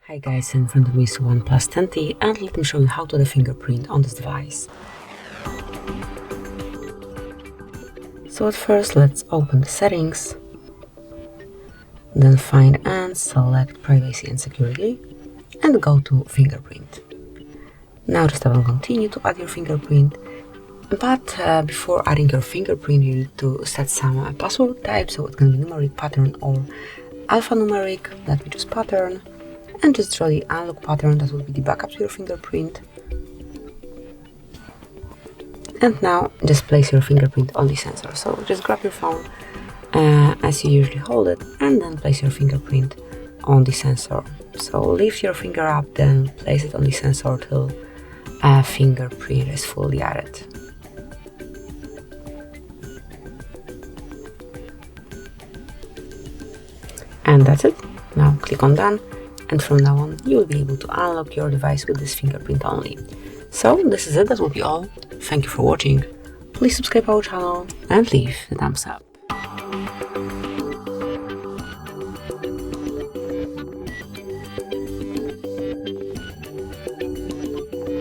Hi guys, in front of me is OnePlus 10T and let me show you how to add a fingerprint on this device. So at first let's open the settings, then find and select privacy and security and go to fingerprint. Now just tap on continue to add your fingerprint, but before adding your fingerprint you need to set some password type, so it can be numeric, pattern or alphanumeric. Let me choose pattern. And just draw the unlock pattern, that will be the backup to your fingerprint. And now just place your fingerprint on the sensor. So just grab your phone as you usually hold it and then place your fingerprint on the sensor. So lift your finger up, then place it on the sensor till a fingerprint is fully added. And that's it. Now click on done. And from now on, you will be able to unlock your device with this fingerprint only. So this is it, that will be all. Thank you for watching. Please subscribe our channel and leave a thumbs up.